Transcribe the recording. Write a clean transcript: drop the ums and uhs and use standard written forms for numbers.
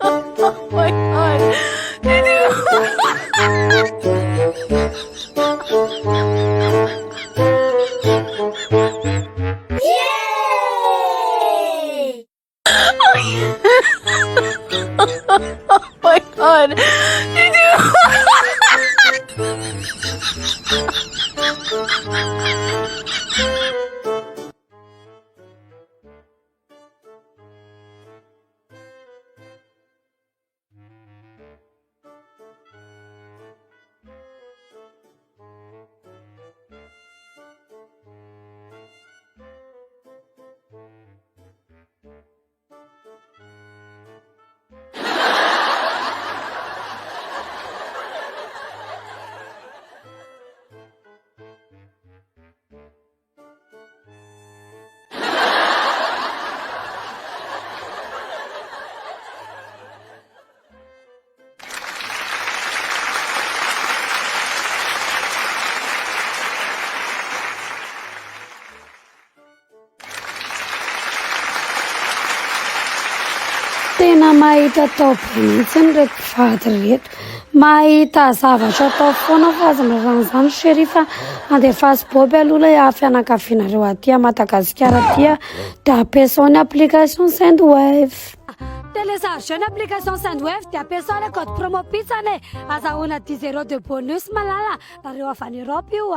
Oh my god. Did you? Oh my god. Did you? Tena mahita tao be mihitsy ny reto mpivady reto. Mahita zavatra atao foana fa aza miran'izany chérie fa andefa boby aloha ilay fianakavianareo aty à Madagasikara dia ampiasao ny application Sendwave. Téléchargez une application Sendwave dia ampiasao le code promo Pitsana azahoana 10 € de bonus malala nareo avy any Europe io